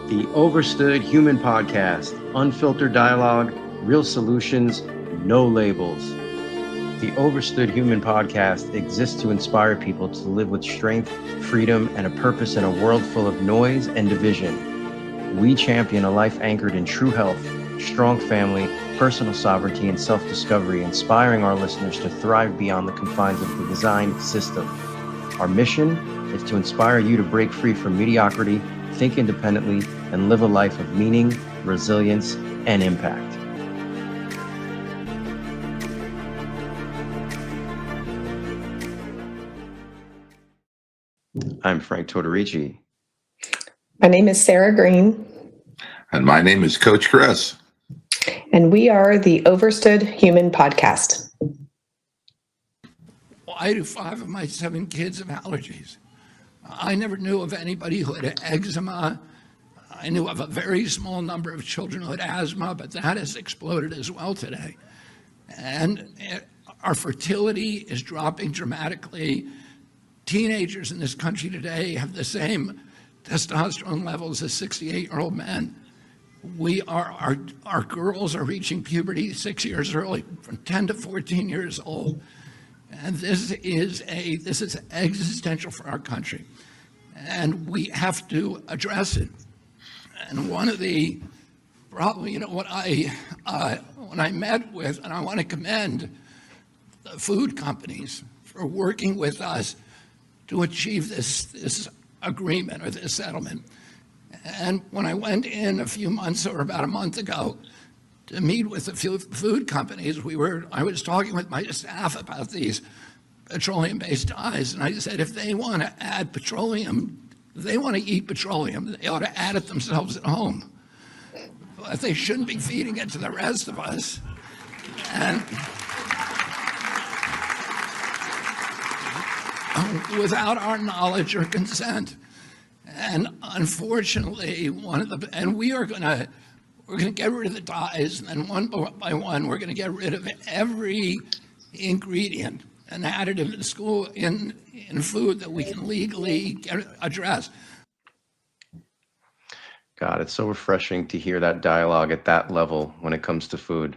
The Overstood Human Podcast, unfiltered dialogue, real solutions, no labels. The Overstood Human Podcast exists to inspire people to live with strength, freedom, and a purpose in a world full of noise and division. We champion a life anchored in true health, strong family, personal sovereignty, and self-discovery, inspiring our listeners to thrive beyond the confines of the design system. Our mission is to inspire you to break free from mediocrity, think independently, and live a life of meaning, resilience, and impact. I'm Frank Tortorici. My name is Sarah Green. And my name is Coach Chris. And we are the Overstood Human Podcast. Why do 5 of my 7 kids have allergies? I never knew of anybody who had eczema. I knew of a very small number of children who had asthma, but that has exploded as well today. And our fertility is dropping dramatically. Teenagers in this country today have the same testosterone levels as 68-year-old men. Our girls are reaching puberty 6 years early, from 10 to 14 years old. And this is existential for our country. And we have to address it. And one of the probably, when I met with, and I want to commend the food companies for working with us to achieve this agreement or this settlement. And when I went in a few months or about a month ago to meet with the food companies, I was talking with my staff about these petroleum-based dyes, and I said, if they want to add petroleum, if they want to eat petroleum, they ought to add it themselves at home. But they shouldn't be feeding it to the rest of us. And without our knowledge or consent. And unfortunately, we're going to get rid of the dyes, and then one by one, we're going to get rid of every ingredient and additive in food that we can legally address. God, it's so refreshing to hear that dialogue at that level when it comes to food,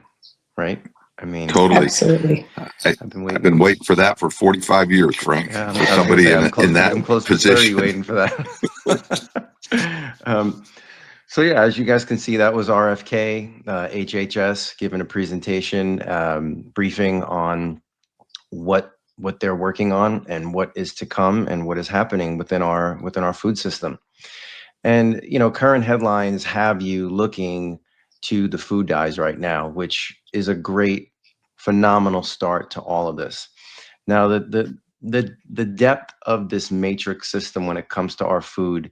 right? I mean, Totally. Absolutely. I've been waiting for that for 45 years, Frank. Yeah, for somebody in that I'm close position. to 30 waiting for that. So yeah, as you guys can see, that was RFK, HHS, giving a presentation, briefing on what they're working on and what is to come and what is happening within our food system. And current headlines have you looking to the food dyes right now, which is a great, phenomenal start to all of this. Now, the depth of this matrix system when it comes to our food,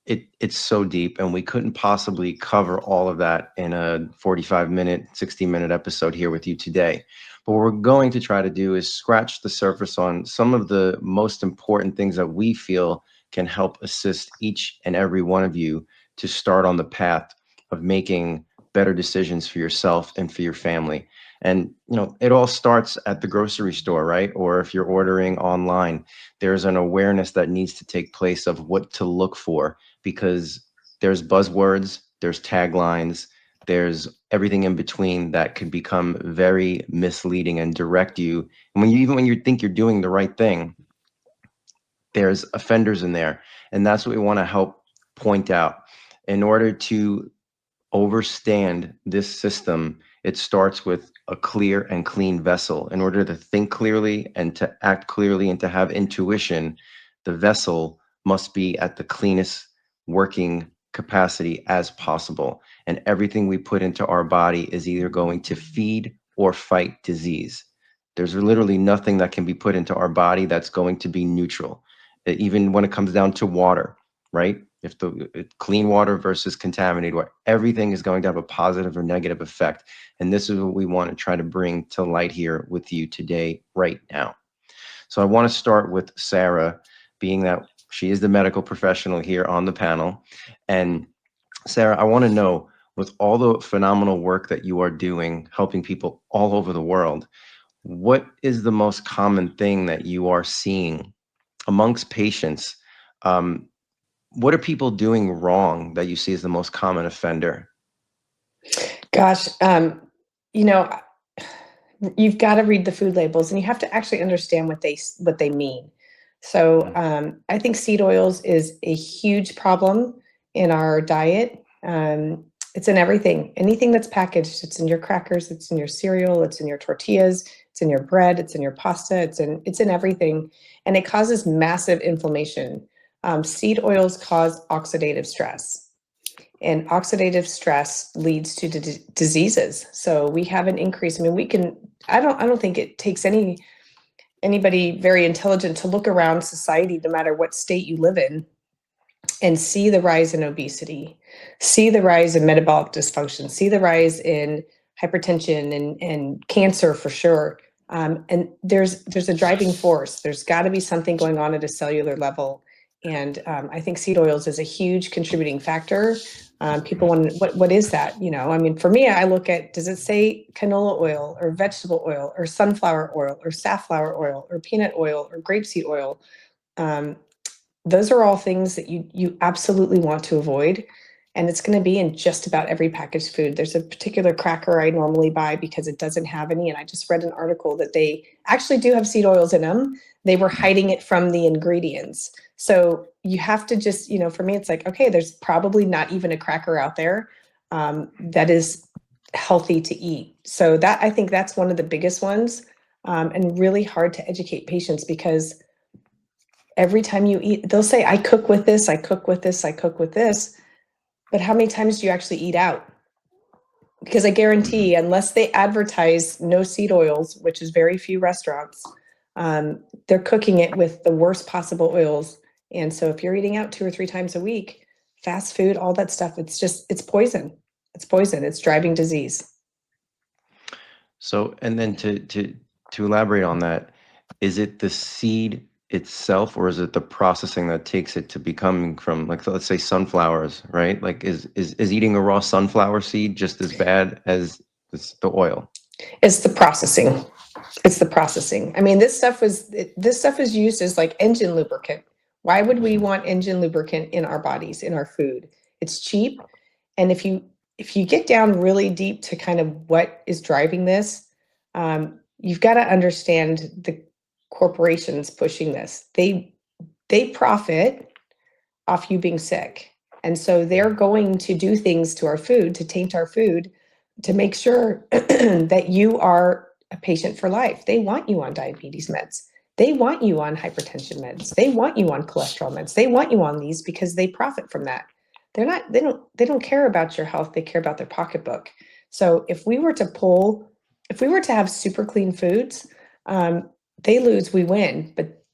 it's so deep, and we couldn't possibly cover all of that in a 45-minute, 60-minute episode here with you today. But what we're going to try to do is scratch the surface on some of the most important things that we feel can help assist each and every one of you to start on the path of making better decisions for yourself and for your family. And, it all starts at the grocery store, right? Or if you're ordering online, there's an awareness that needs to take place of what to look for, because there's buzzwords, there's taglines, there's everything in between that could become very misleading and direct you. And even when you think you're doing the right thing, there's offenders in there. And that's what we want to help point out. In order to overstand this system, it starts with a clear and clean vessel. In order to think clearly and to act clearly and to have intuition, the vessel must be at the cleanest working capacity as possible. And everything we put into our body is either going to feed or fight disease. There's literally nothing that can be put into our body that's going to be neutral. Even when it comes down to water, right? If clean water versus contaminated water, everything is going to have a positive or negative effect. And this is what we want to try to bring to light here with you today, right now. So I want to start with Sarah, being that she is the medical professional here on the panel. And Sarah, I want to know, with all the phenomenal work that you are doing, helping people all over the world, what is the most common thing that you are seeing amongst patients what are people doing wrong that you see as the most common offender? Gosh, you know, you've got to read the food labels, and you have to actually understand what they mean. So I think seed oils is a huge problem in our diet. It's in everything, anything that's packaged. It's in your crackers, it's in your cereal, it's in your tortillas, it's in your bread, it's in your pasta, it's in everything, and it causes massive inflammation. Seed oils cause oxidative stress. And oxidative stress leads to diseases. So we have an increase. I mean, I don't think it takes anybody very intelligent to look around society, no matter what state you live in, and see the rise in obesity, see the rise in metabolic dysfunction, see the rise in hypertension and cancer for sure. And there's a driving force. There's got to be something going on at a cellular level. And I think seed oils is a huge contributing factor. People want, what is that? I mean, for me, I look at, does it say canola oil or vegetable oil or sunflower oil or safflower oil or peanut oil or grapeseed oil? Those are all things that you absolutely want to avoid. And it's going to be in just about every packaged food. There's a particular cracker I normally buy because it doesn't have any. And I just read an article that they actually do have seed oils in them. They were hiding it from the ingredients. So you have to just, for me, it's like, okay, there's probably not even a cracker out there that is healthy to eat. So I think that's one of the biggest ones, and really hard to educate patients, because every time you eat, they'll say, I cook with this, I cook with this, I cook with this. But how many times do you actually eat out? Because I guarantee, unless they advertise no seed oils, which is very few restaurants, they're cooking it with the worst possible oils. And so if you're eating out 2 or 3 times a week, fast food, all that stuff, it's poison. It's poison. It's driving disease. So, and then to elaborate on that, is it the seed itself, or is it the processing that takes it to becoming from, like, let's say sunflowers, right? Like, is eating a raw sunflower seed just as bad as the oil? It's the processing. It's the processing. I mean, this stuff is used as like engine lubricant. Why would we want engine lubricant in our bodies, in our food? It's cheap. And if you get down really deep to kind of what is driving this, you've got to understand the corporations pushing this. They profit off you being sick. And so they're going to do things to our food, to taint our food, to make sure that you are a patient for life. They want you on diabetes meds. They want you on hypertension meds. They want you on cholesterol meds. They want you on these because they profit from that. They don't care about your health. They care about their pocketbook. So if we were to have super clean foods, they lose, we win, but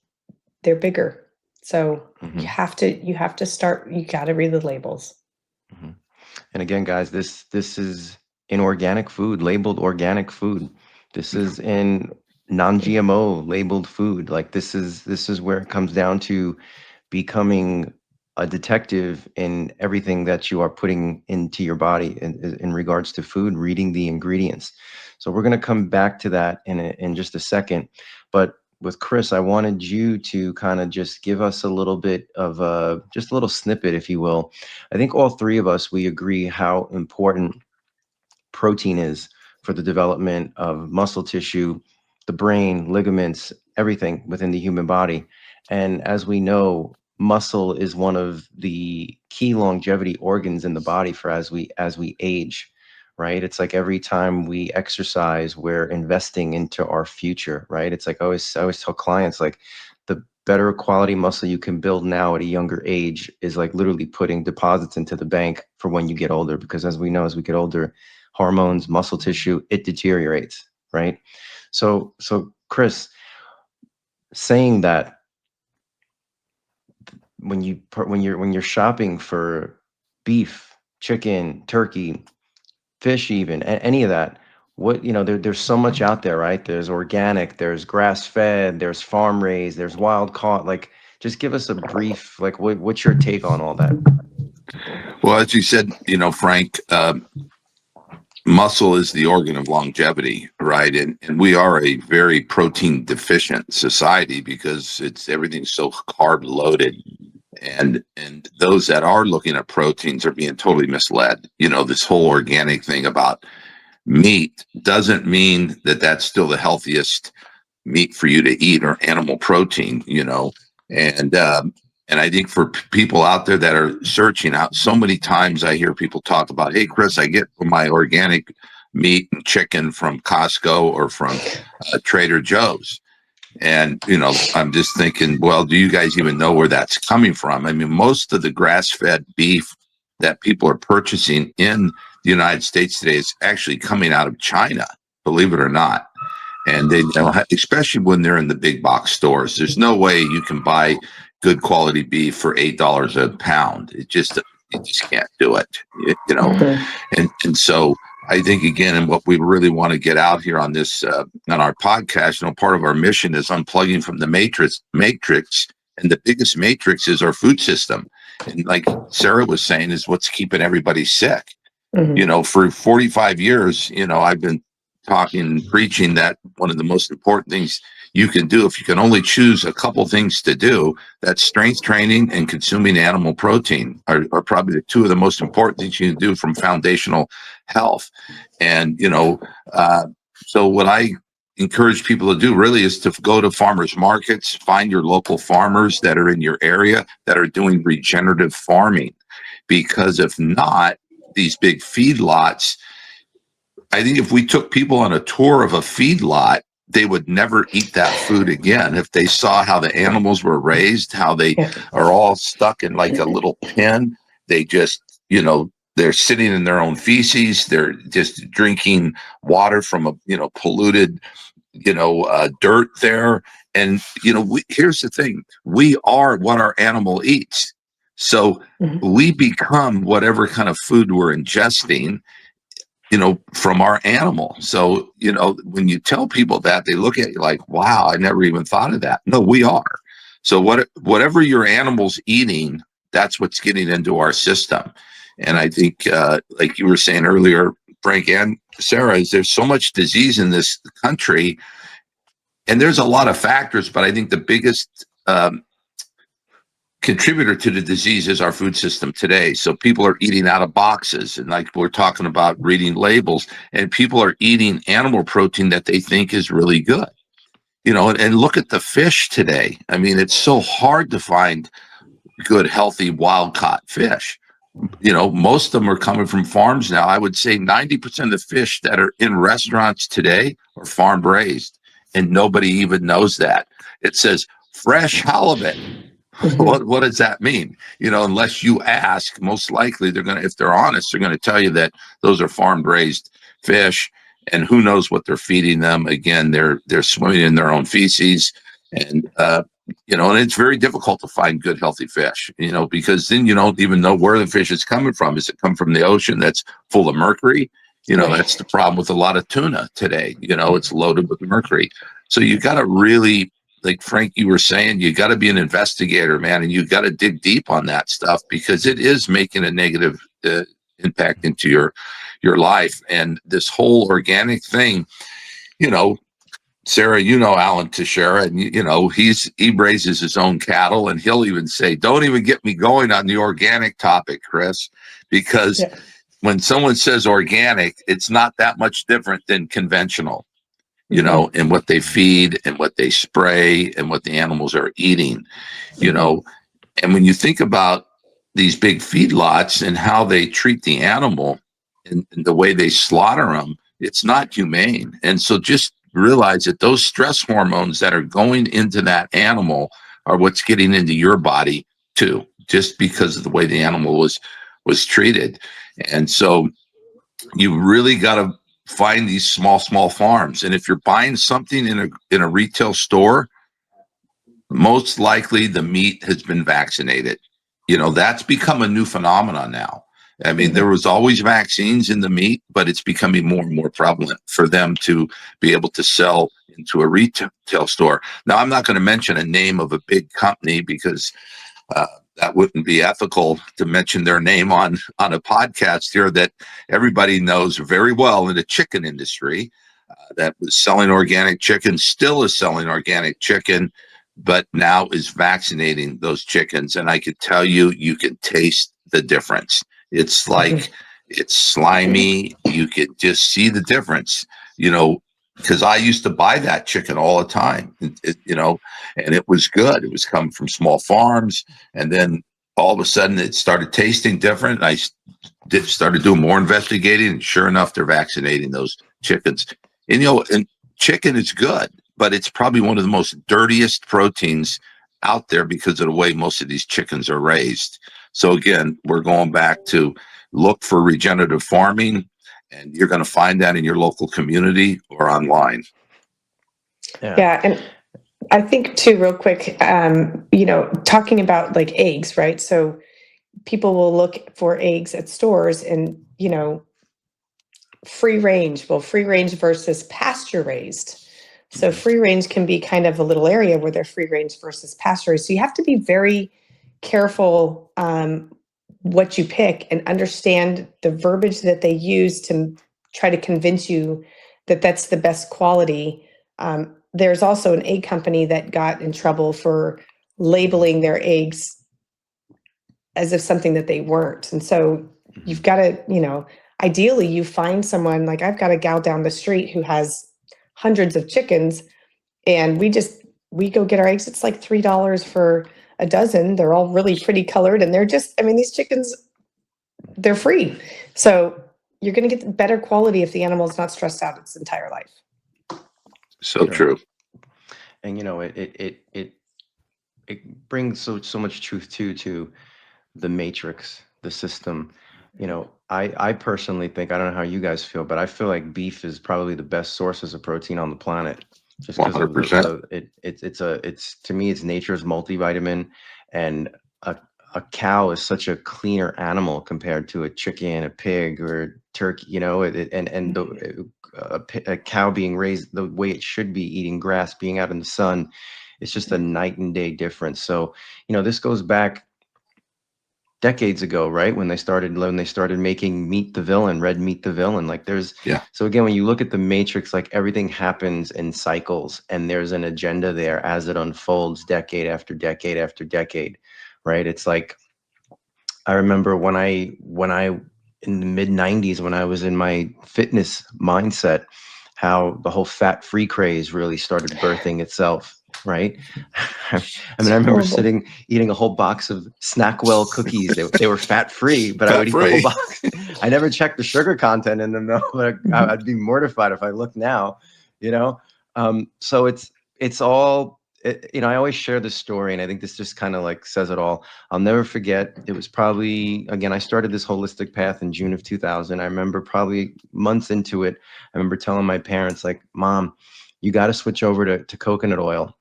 they're bigger. So you have to start, you got to read the labels. And again, guys, this is in organic food, labeled organic food. This is in non-GMO labeled food. Like, this is where it comes down to becoming a detective in everything that you are putting into your body in regards to food, reading the ingredients. So we're going to come back to that in just a second. But with Chris, I wanted you to kind of just give us a little bit of just a little snippet, if you will. I think all three of us, we agree how important protein is for the development of muscle tissue, the brain, ligaments, everything within the human body. And as we know, muscle is one of the key longevity organs in the body for as we age, right? It's like every time we exercise, we're investing into our future, right? It's like I always tell clients, like, the better quality muscle you can build now at a younger age is like literally putting deposits into the bank for when you get older. Because as we know, as we get older, hormones, muscle tissue, it deteriorates, right? So Chris, saying that, when you're shopping for beef, chicken, turkey, fish, even any of that, what, there's so much out there, right? There's organic, there's grass fed, there's farm raised, there's wild caught. Like, just give us a brief, like, what's your take on all that? Well, as you said, Frank, muscle is the organ of longevity, right? And we are a very protein deficient society because everything's so carb loaded. And those that are looking at proteins are being totally misled. This whole organic thing about meat doesn't mean that that's still the healthiest meat for you to eat, or animal protein, and I think for people out there that are searching out, so many times I hear people talk about, hey, Chris, I get my organic meat and chicken from Costco or from Trader Joe's. And, I'm just thinking, well, do you guys even know where that's coming from? I mean, most of the grass-fed beef that people are purchasing in the United States today is actually coming out of China, believe it or not. And they, especially when they're in the big box stores, there's no way you can buy good quality beef for $8 a pound. You just can't do it, Mhm. And so I think, again, and what we really want to get out here on this, on our podcast, part of our mission is unplugging from the matrix. And the biggest matrix is our food system. And like Sarah was saying, is what's keeping everybody sick. Mhm. For 45 years, I've been talking and preaching that one of the most important things you can do, if you can only choose a couple things to do, that's strength training and consuming animal protein are probably the two of the most important things you can do from foundational health. And, so what I encourage people to do really is to go to farmers markets, find your local farmers that are in your area that are doing regenerative farming, because if not, these big feedlots, I think if we took people on a tour of a feedlot, they would never eat that food again. If they saw how the animals were raised, how they Yeah. are all stuck in like a little pen, they just, they're sitting in their own feces. They're just drinking water from a, polluted, dirt there. And, here's the thing, we are what our animal eats. So Mhm. we become whatever kind of food we're ingesting, from our animal. So, when you tell people that, they look at you like, wow, I never even thought of that. No, we are. So whatever your animal's eating, that's what's getting into our system. And I think, like you were saying earlier, Frank and Sarah, is there's so much disease in this country, and there's a lot of factors, but I think the biggest contributor to the disease is our food system today. So people are eating out of boxes, and like we're talking about reading labels, and people are eating animal protein that they think is really good. And look at the fish today. I mean, it's so hard to find good, healthy, wild caught fish. Most of them are coming from farms now. I would say 90% of the fish that are in restaurants today are farm raised, and nobody even knows that. It says fresh halibut. Mhm. What does that mean? Unless you ask, most likely if they're honest, they're gonna tell you that those are farm raised fish, and who knows what they're feeding them. Again, they're swimming in their own feces, and and it's very difficult to find good healthy fish, because then you don't even know where the fish is coming from. Is it come from the ocean that's full of mercury? That's Right. the problem with a lot of tuna today. It's loaded with mercury. So you got to really, like Frank, you were saying, you got to be an investigator, man, and you got to dig deep on that stuff, because it is making a negative impact into your life. And this whole organic thing, you know, Sarah, Alan Teixeira, and he raises his own cattle, and he'll even say, "Don't even get me going on the organic topic, Chris," because Yeah. when someone says organic, it's not that much different than conventional, Mhm. and what they feed and what they spray and what the animals are eating, you Mhm. know. And when you think about these big feedlots and how they treat the animal and the way they slaughter them, it's not humane. And so just realize that those stress hormones that are going into that animal are what's getting into your body too, just because of the way the animal was treated. And so you really got to find these small farms. And if you're buying something in a retail store, most likely the meat has been vaccinated. That's become a new phenomenon now. I mean, there Mhm. was always vaccines in the meat, but it's becoming more and more prevalent for them to be able to sell into a retail store. Now, I'm not going to mention a name of a big company, because uh, that wouldn't be ethical to mention their name on a podcast here that everybody knows very well in the chicken industry, that was selling organic chicken, still is selling organic chicken, but now is vaccinating those chickens. And I could tell you, you can taste the difference. It's like, it's slimy. You could just see the difference, you know, because I used to buy that chicken all the time, you know, and it was good. It was coming from small farms. And then all of a sudden it started tasting different. I started doing more investigating, and sure enough, they're vaccinating those chickens. And, you know, and chicken is good, but it's probably one of the most dirtiest proteins out there because of the way most of these chickens are raised. So again, we're going back to look for regenerative farming, and you're going to find that in your local community or online. Yeah. And I think too, real quick, you know, talking about like eggs, right? So people will look for eggs at stores and, you know, free range versus pasture raised. So free range can be kind of a little area where they're free range versus pasture raised. So you have to be very careful what you pick and understand the verbiage that they use to try to convince you that that's the best quality. There's also an egg company that got in trouble for labeling their eggs as if something that they weren't. And so you've got to, you know, ideally you find someone, like I've got a gal down the street who has hundreds of chickens, and we go get our eggs. It's like $3 for a dozen. They're all really pretty colored, and they're just, I mean, these chickens, they're free. So you're going to get better quality if the animal's not stressed out its entire life. So true. And you know, it brings so much truth to the matrix, the system. You know, I personally think, I don't know how you guys feel, but I feel like beef is probably the best sources of protein on the planet, just because of 100%. it's to me, it's nature's multivitamin. And a cow is such a cleaner animal compared to a chicken, a pig, or turkey, you know. A cow being raised the way it should be, eating grass, being out in the sun, it's just a night and day difference. So, you know, this goes back decades ago, right? When they started making Meet the Villain, Red Meet the Villain. Like so again, when you look at the Matrix, like everything happens in cycles, and there's an agenda there as it unfolds decade after decade after decade, right? It's like, I remember when I in the mid 90s, when I was in my fitness mindset, how the whole fat free craze really started birthing itself, right? I mean, I remember eating a whole box of Snackwell cookies. They were fat free, but I would eat the whole box. I never checked the sugar content in them though, but I'd be mortified if I look now, you know? So it's all, you know, I always share this story, and I think this just kind of like says it all. I'll never forget. It was probably, again, I started this holistic path in June of 2000. I remember probably months into it, I remember telling my parents, like, Mom, you got to switch over to coconut oil.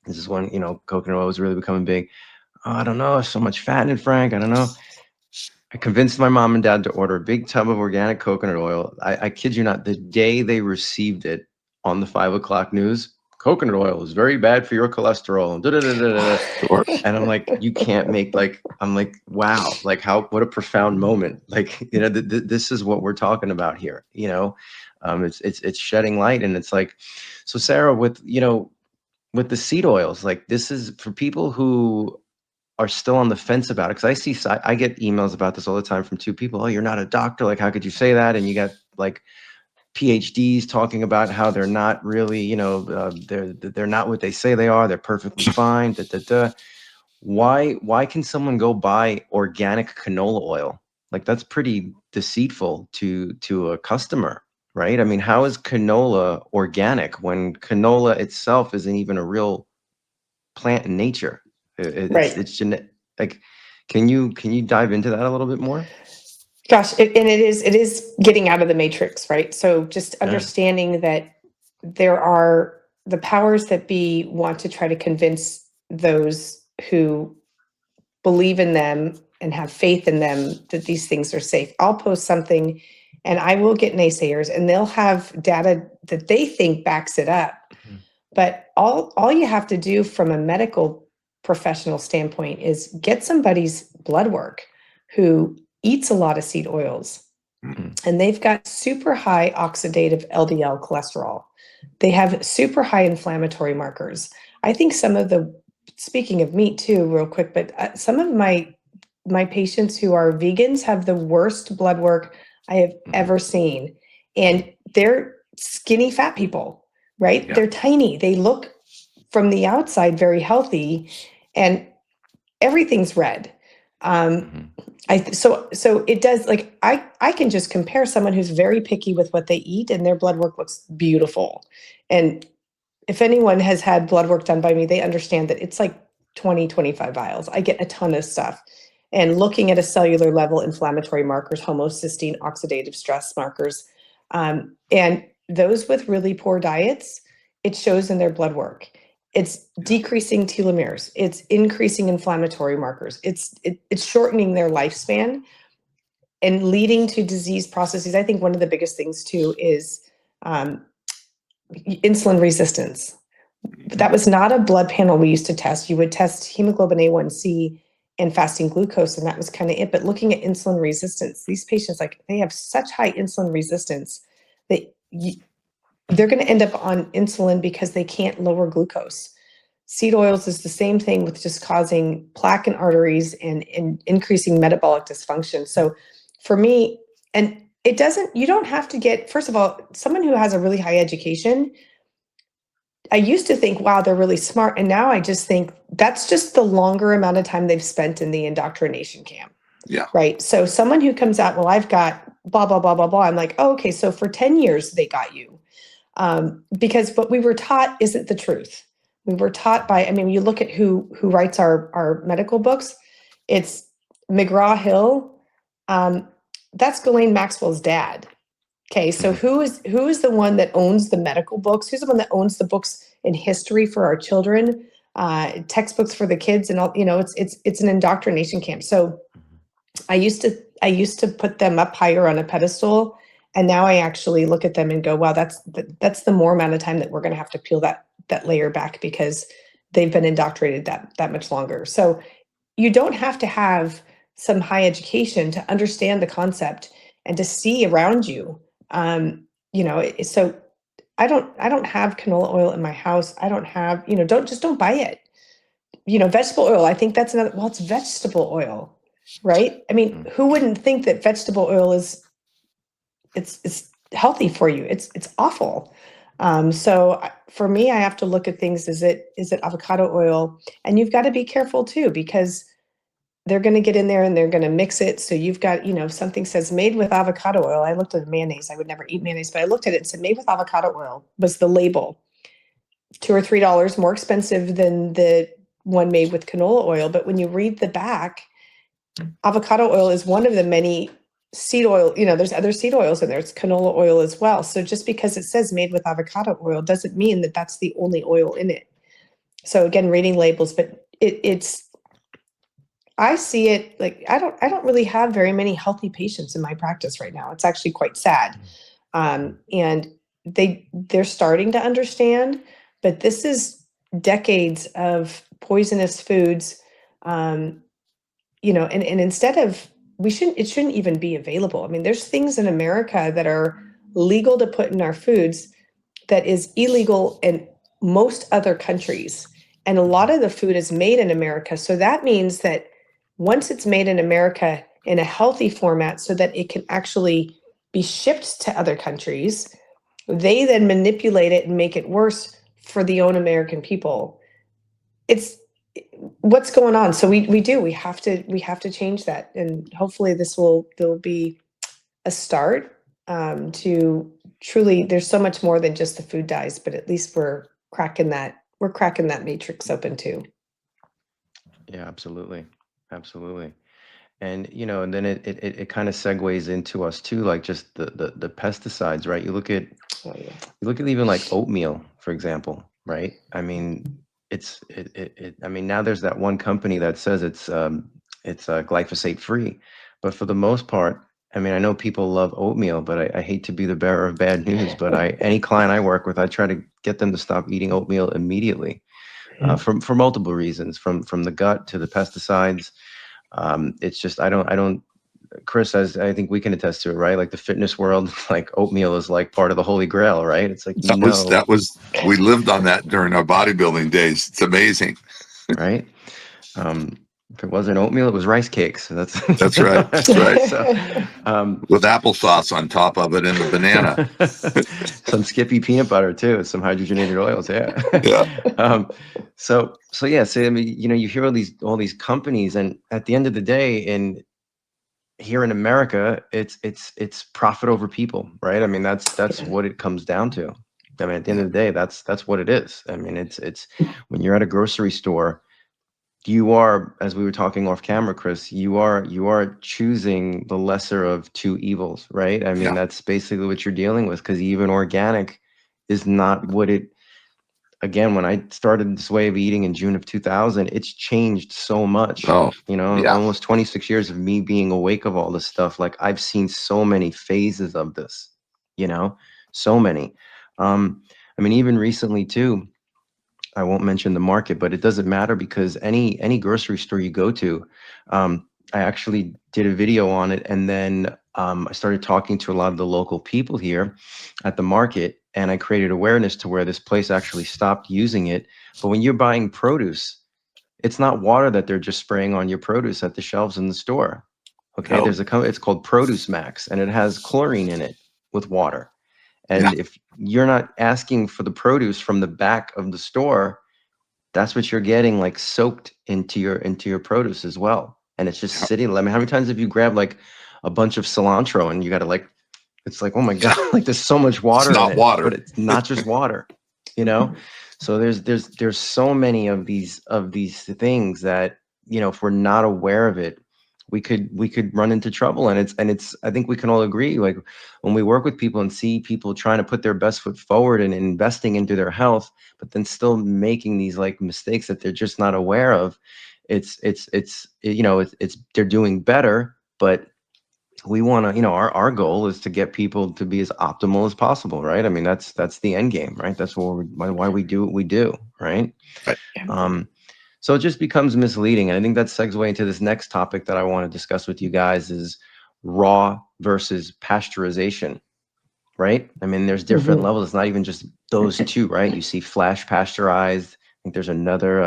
This is when, you know, coconut oil was really becoming big. Oh, I don't know. There's so much fat in it, Frank. I don't know. I convinced my mom and dad to order a big tub of organic coconut oil. I kid you not, the day they received it on the 5 o'clock news, coconut oil is very bad for your cholesterol. And and I'm like, you can't make, like, I'm like, wow, like what a profound moment. Like, you know, this is what we're talking about here. You know, it's shedding light. And it's like, so Sarah, with, you know, with the seed oils, like, this is for people who are still on the fence about it. Because I get emails about this all the time from two people. Oh, you're not a doctor. Like, how could you say that? And you got like PhDs talking about how they're not really, you know, they're not what they say they are. They're perfectly fine. Why can someone go buy organic canola oil? Like, that's pretty deceitful to a customer, right? I mean, how is canola organic when canola itself isn't even a real plant in nature? It's genetic. Like, can you dive into that a little bit more? Gosh, and it is getting out of the matrix, right? So just understanding that there are the powers that be want to try to convince those who believe in them and have faith in them that these things are safe. I'll post something and I will get naysayers, and they'll have data that they think backs it up. But all you have to do from a medical professional standpoint is get somebody's blood work who eats a lot of seed oils, and they've got super high oxidative LDL cholesterol. They have super high inflammatory markers. I think some of the, speaking of meat too, real quick, but some of my patients who are vegans have the worst blood work I have ever seen. And they're skinny fat people, right? Yeah. They're tiny. They look from the outside very healthy, and everything's red. So it does, like, I can just compare someone who's very picky with what they eat, and their blood work looks beautiful. And if anyone has had blood work done by me, they understand that it's like 20, 25 vials. I get a ton of stuff. And looking at a cellular level, inflammatory markers, homocysteine, oxidative stress markers, and those with really poor diets, it shows in their blood work. It's decreasing telomeres. It's increasing inflammatory markers. It's shortening their lifespan and leading to disease processes. I think one of the biggest things too is insulin resistance. That was not a blood panel we used to test. You would test hemoglobin A1C and fasting glucose, and that was kind of it. But looking at insulin resistance, these patients, like, they have such high insulin resistance that they're going to end up on insulin because they can't lower glucose. Seed oils is the same thing, with just causing plaque in arteries and increasing metabolic dysfunction. So for me, and it doesn't, you don't have to get, first of all, someone who has a really high education, I used to think, wow, they're really smart. And now I just think that's just the longer amount of time they've spent in the indoctrination camp. Yeah. Right. So someone who comes out, well, I've got blah, blah, blah, blah, blah. I'm like, oh, okay. So for 10 years, they got you. Because what we were taught isn't the truth. We were taught by, I mean, you look at who writes our medical books, it's McGraw-Hill. That's Ghislaine Maxwell's dad. Okay, so who is the one that owns the medical books? Who's the one that owns the books in history for our children, textbooks for the kids, and all? It's an indoctrination camp. So I used to put them up higher on a pedestal, and now I actually look at them and go, wow, that's the more amount of time that we're going to have to peel that layer back, because they've been indoctrinated that much longer. So you don't have to have some high education to understand the concept and to see around you. So I don't have canola oil in my house. I don't have, don't buy it. Vegetable oil, I think that's another, well, it's vegetable oil, right? I mean, who wouldn't think that vegetable oil is, it's healthy for you? It's awful. So for me, I have to look at things. Is it avocado oil? And you've got to be careful too, because they're going to get in there and they're going to mix it. So you've got, something says made with avocado oil. I looked at mayonnaise. I would never eat mayonnaise, but I looked at it and said made with avocado oil was the label. $2 or $3 more expensive than the one made with canola oil. But when you read the back, avocado oil is one of the many seed oil. There's other seed oils in there. It's canola oil as well. So just because it says made with avocado oil doesn't mean that that's the only oil in it. So again, reading labels, but it's, I see it like I don't really have very many healthy patients in my practice right now. It's actually quite sad. And they're starting to understand, but this is decades of poisonous foods. And instead of, it shouldn't even be available. I mean, there's things in America that are legal to put in our foods that is illegal in most other countries. And a lot of the food is made in America. So that means that once it's made in America in a healthy format so that it can actually be shipped to other countries, they then manipulate it and make it worse for the own American people. It's what's going on. So we have to change that. And hopefully there'll be a start to truly, there's so much more than just the food dyes, but at least we're cracking that matrix open too. Yeah, absolutely. Absolutely. And and then it kind of segues into us too, like just the pesticides, right? You look at even like oatmeal, for example, right? I mean, I mean, now there's that one company that says it's glyphosate free, but for the most part, I mean, I know people love oatmeal, but I hate to be the bearer of bad news, but any client I work with, I try to get them to stop eating oatmeal immediately, for multiple reasons, from the gut to the pesticides. It's just I don't Chris, as I think we can attest to it, right? Like the fitness world, like oatmeal is like part of the holy grail, right? It's like, We lived on that during our bodybuilding days. It's amazing. right? If it wasn't oatmeal, it was rice cakes. That's That's right. That's right. So, with applesauce on top of it and the banana. some Skippy peanut butter too, some hydrogenated oils. Yeah. Yeah. So yeah. So I mean, you hear all these companies, and at the end of the day, here in America, it's profit over people, right? I mean, that's what it comes down to. I mean, at the end of the day, that's what it is. I mean, it's when you're at a grocery store, you are, as we were talking off camera, Chris, you are choosing the lesser of two evils, right? I mean, Yeah. that's basically what you're dealing with, because even organic is not what it, again, when I started this way of eating in June of 2000, it's changed so much. Oh, yeah. Almost 26 years of me being awake of all this stuff. Like, I've seen so many phases of this, so many. I mean, even recently too, I won't mention the market, but it doesn't matter, because any grocery store you go to, I actually did a video on it, and then I started talking to a lot of the local people here at the market, and I created awareness to where this place actually stopped using it. But when you're buying produce, it's not water that they're just spraying on your produce at the shelves in the store. Okay, No. it's called Produce Max, and it has chlorine in it with water. And Yeah. if you're not asking for the produce from the back of the store, that's what you're getting, like, soaked into your produce as well. And it's just sitting. I mean, how many times have you grabbed like a bunch of cilantro and you got to, like, it's like, oh my God, like there's so much It's water in not it, water. but it's not just water, you know? So there's so many of these things that, if we're not aware of it, we could run into trouble. And it's I think we can all agree, like, when we work with people and see people trying to put their best foot forward and investing into their health, but then still making these like mistakes that they're just not aware of, it's they're doing better, but we want to, our goal is to get people to be as optimal as possible, right? I mean, that's the end game, right? That's why we do what we do, right? Right. So it just becomes misleading. And I think that segues into this next topic that I want to discuss with you guys, is raw versus pasteurization, right? I mean, there's different levels. It's not even just those two, right? You see flash pasteurized. I think there's another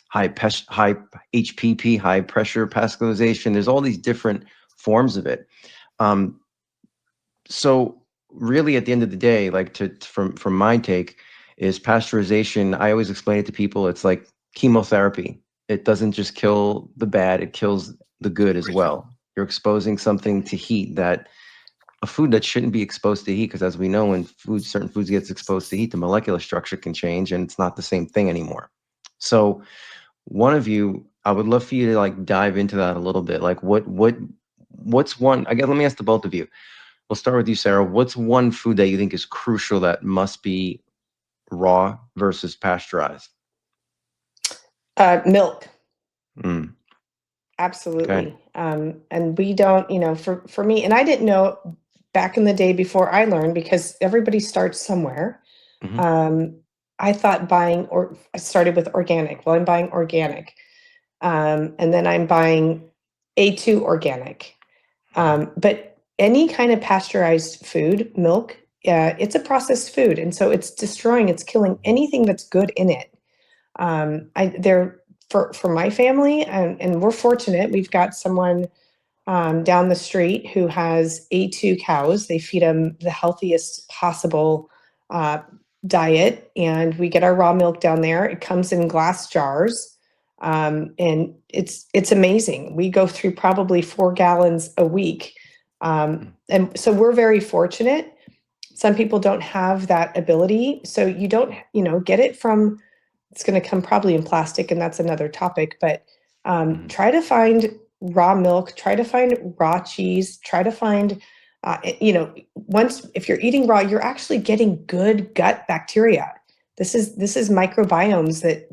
high HPP, high pressure pasteurization. There's all these different forms of it. So really, at the end of the day, like, from my take, is pasteurization. I always explain it to people. It's like chemotherapy. It doesn't just kill the bad; it kills the good as well. You're exposing something to heat, that a food that shouldn't be exposed to heat, because as we know, when certain foods gets exposed to heat, the molecular structure can change and it's not the same thing anymore. So one of you, I would love for you to like dive into that a little bit. Like, what's one, I guess, let me ask the both of you. We'll start with you, Sarah. What's one food that you think is crucial that must be raw versus pasteurized? Milk. Mm, Absolutely. okay. And we don't, for me, and I didn't know back in the day before I learned, because everybody starts somewhere. Mhm. I thought I started with organic. Well, I'm buying organic. And then I'm buying A2 organic. But any kind of pasteurized food, milk, it's a processed food. And so it's killing anything that's good in it. For my family, and we're fortunate, we've got someone down the street who has A2 cows. They feed them the healthiest possible diet, and we get our raw milk down there. It comes in glass jars, and it's amazing. We go through probably 4 gallons a week, and so we're very fortunate. Some people don't have that ability, so you don't, get it from. It's going to come probably in plastic, and that's another topic. But try to find raw milk. Try to find raw cheese. Try to find, once if you're eating raw, you're actually getting good gut bacteria. This is microbiomes that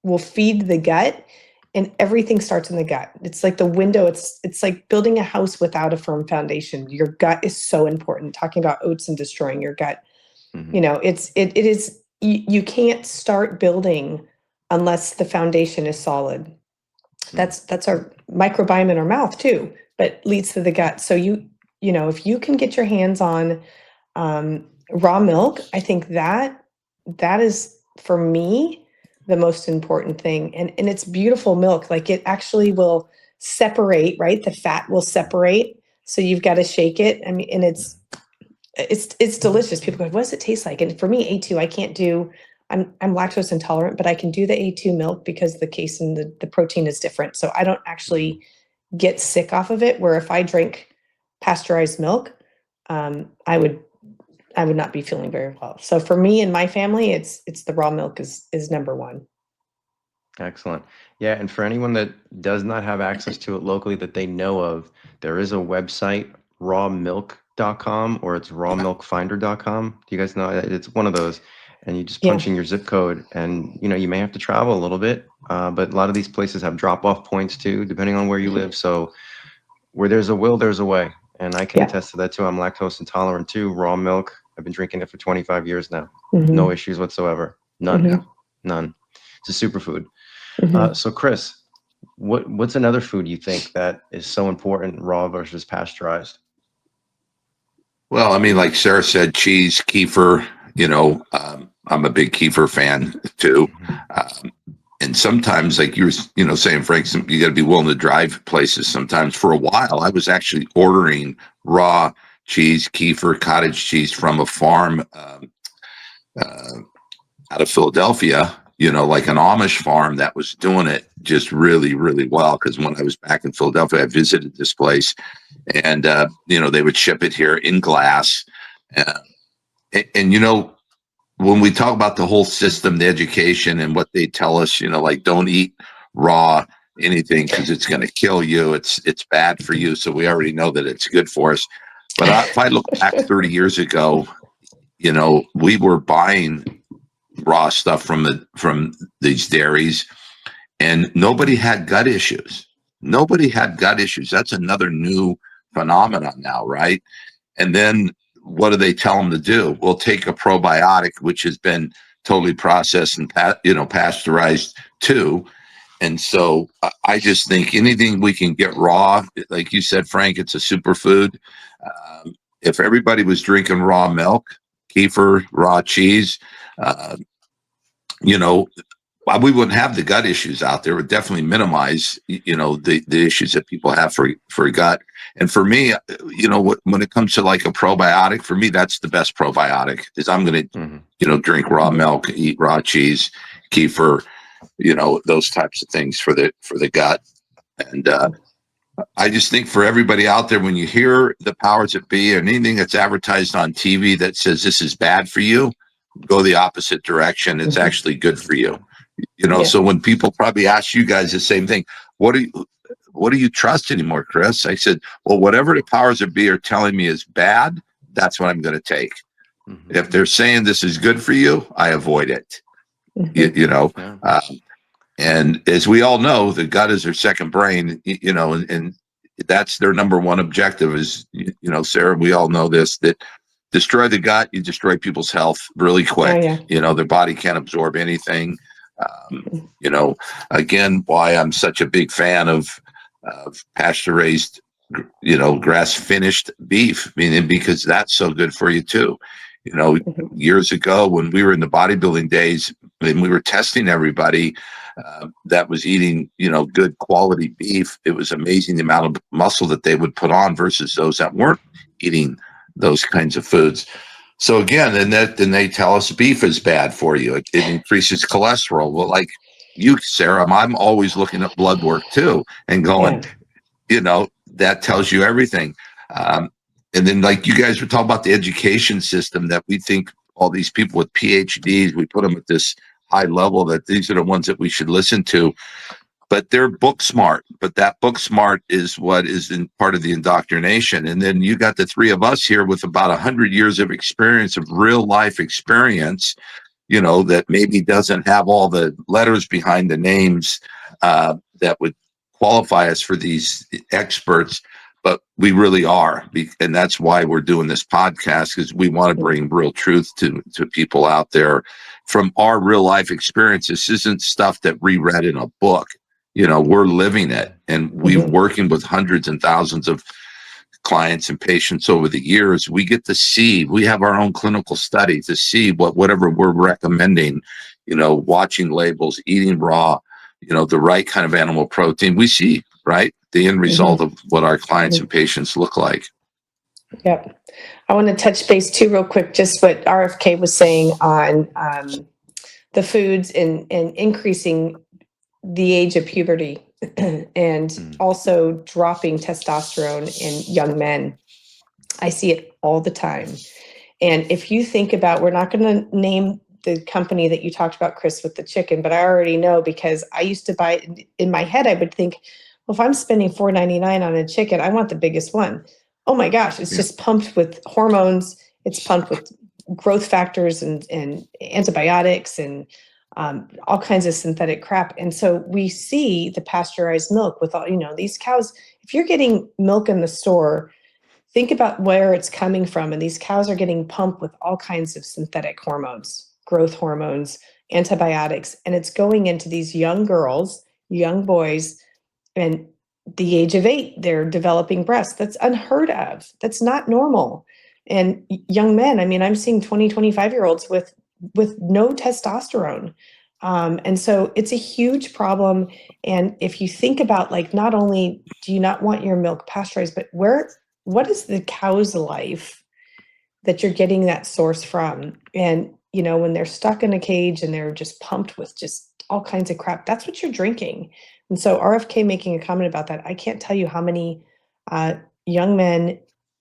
will feed the gut, and everything starts in the gut. It's like the window. It's like building a house without a firm foundation. Your gut is so important. Talking about oats and destroying your gut. It is, you can't start building unless the foundation is solid. That's our microbiome in our mouth too. but leads to the gut. So if you can get your hands on raw milk, I think that is for me the most important thing. And it's beautiful milk. Like it actually will separate, right? The fat will separate. So you've got to shake it. I mean, and it's delicious. People go, what does it taste like? And for me, A2, I can't do, I'm lactose intolerant, but I can do the A2 milk because the casein, the protein is different. So I don't actually get sick off of it. Where if I drink pasteurized milk, I would not be feeling very well. So for me and my family, it's the raw milk is number one. Excellent. Yeah, and for anyone that does not have access to it locally that they know of, there is a website, rawmilk.com, or it's rawmilkfinder.com. Do you guys know? It's one of those. And you just punch in your zip code, and you may have to travel a little bit, but a lot of these places have drop-off points too, depending on where you live. So where there's a will, there's a way. And I can attest to that too. I'm lactose intolerant too. Raw milk, I've been drinking it for 25 years now. No issues whatsoever. None. None. It's a superfood. So Chris, what's another food you think that is so important, raw versus pasteurized? Well, I mean, like Sarah said, cheese, kefir, I'm a big kefir fan too. And sometimes, like you were, saying, Frank, you got to be willing to drive places sometimes. For a while, I was actually ordering raw cheese, kefir, cottage cheese from a farm out of Philadelphia, like an Amish farm that was doing it just really, really well. Because when I was back in Philadelphia, I visited this place, and they would ship it here in glass. And when we talk about the whole system, the education, and what they tell us, like don't eat raw anything because it's going to kill you. It's bad for you. So we already know that it's good for us. But if I look back 30 years ago, we were buying raw stuff from these dairies, and nobody had gut issues. Nobody had gut issues. That's another new phenomenon now, right? And then what do they tell them to do? Well, take a probiotic, which has been totally processed and pasteurized too. And so I just think anything we can get raw, like you said, Frank, it's a superfood. If everybody was drinking raw milk, kefir, raw cheese, we wouldn't have the gut issues out there. It would definitely minimize, the issues that people have for gut. And for me, when it comes to like a probiotic, for me, that's the best probiotic is I'm going to, drink raw milk, eat raw cheese, kefir, those types of things for the gut. And I just think for everybody out there, when you hear the powers that be or anything that's advertised on TV that says this is bad for you, go the opposite direction. It's actually good for you. So when people probably ask you guys the same thing, what do you trust anymore, Chris? I said, well, whatever the powers that be are telling me is bad, that's what I'm going to take. If they're saying this is good for you, I avoid it. And as we all know, the gut is their second brain, and that's their number one objective is, Sarah, we all know this, that destroy the gut, you destroy people's health really quick. Their body can't absorb anything. Again, why I'm such a big fan of pasture raised, grass finished beef, meaning because that's so good for you too. Years ago when we were in the bodybuilding days and we were testing everybody that was eating, good quality beef, it was amazing the amount of muscle that they would put on versus those that weren't eating those kinds of foods. So again, then they tell us beef is bad for you. It increases cholesterol. Well, like you, Sarah, I'm always looking at blood work too and going, that tells you everything. And then like you guys were talking about the education system that we think all these people with PhDs, we put them at this high level that these are the ones that we should listen to. But they're book smart. But that book smart is what is in part of the indoctrination. And then you got the three of us here with about 100 years of experience, of real life experience, that maybe doesn't have all the letters behind the names that would qualify us for these experts. But we really are. And that's why we're doing this podcast, because we want to bring real truth to people out there from our real life experience. This isn't stuff that we read in a book. we're living it, and we're Mhm. working with hundreds and thousands of clients and patients over the years. We get to see, we have our own clinical study to see whatever we're recommending, watching labels, eating raw, the right kind of animal protein. We see, right, the end result of what our clients and patients look like. Yep. I want to touch base too, real quick, just what RFK was saying on the foods and increasing the age of puberty and also dropping testosterone in young men. I see it all the time. And if you think about, we're not going to name the company that you talked about, Chris, with the chicken, but I already know because I used to buy, in my head, I would think, well, if I'm spending $4.99 on a chicken, I want the biggest one. Oh my gosh, it's just pumped with hormones. It's pumped with growth factors and antibiotics and all kinds of synthetic crap. And so we see the pasteurized milk with all, these cows. If you're getting milk in the store, think about where it's coming from. And these cows are getting pumped with all kinds of synthetic hormones, growth hormones, antibiotics, and it's going into these young girls, young boys, and the age of 8, they're developing breasts. That's unheard of. That's not normal. And young men, I mean, I'm seeing 20, 25-year-olds with no testosterone. And so it's a huge problem. And if you think about, like, not only do you not want your milk pasteurized, but what is the cow's life that you're getting that source from? And, when they're stuck in a cage and they're just pumped with just all kinds of crap, that's what you're drinking. And so RFK making a comment about that, I can't tell you how many young men,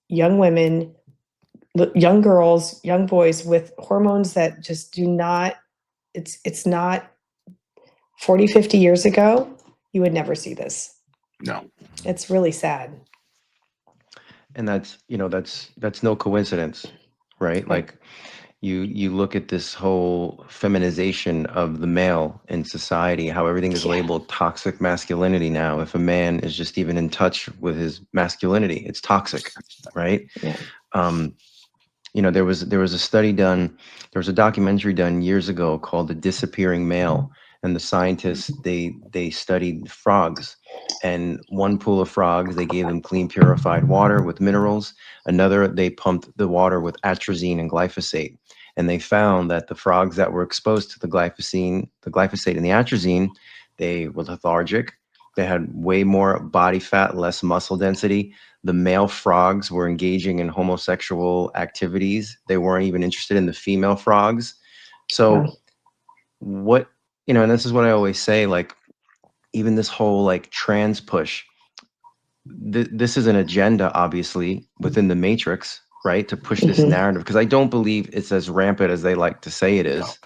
young women, young girls, young boys with hormones that just do not, it's not 40, 50 years ago, you would never see this. No. It's really sad. And that's no coincidence, right? Right. Like you look at this whole feminization of the male in society, how everything is labeled toxic masculinity now. If a man is just even in touch with his masculinity, it's toxic, right? Yeah. There was a study done, there was a documentary done years ago called The Disappearing Male, and the scientists they studied frogs, and one pool of frogs they gave them clean purified water with minerals, another they pumped the water with atrazine and glyphosate, and they found that the frogs that were exposed to the glyphosate and the atrazine, they were lethargic, they had way more body fat, less muscle density. The male frogs were engaging in homosexual activities. They weren't even interested in the female frogs. So what, and this is what I always say, like, even this whole like trans push, this is an agenda, obviously, within the matrix, right? To push this narrative, because I don't believe it's as rampant as they like to say it is.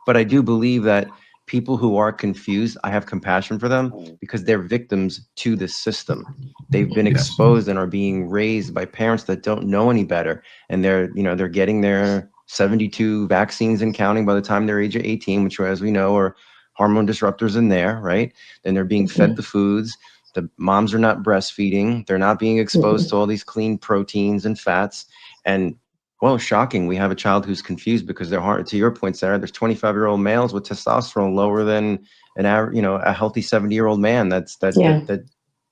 But I do believe that people who are confused, I have compassion for them because they're victims to this system. They've been exposed and are being raised by parents that don't know any better. And they're getting their 72 vaccines and counting by the time they're age of 18, which, as we know, are hormone disruptors in there, right? Then they're being fed the foods. The moms are not breastfeeding. They're not being exposed to all these clean proteins and fats. And well, shocking. We have a child who's confused because they're hard. To your point, Sarah, there's 25-year-old males with testosterone lower than an average, a healthy 70-year-old man. That,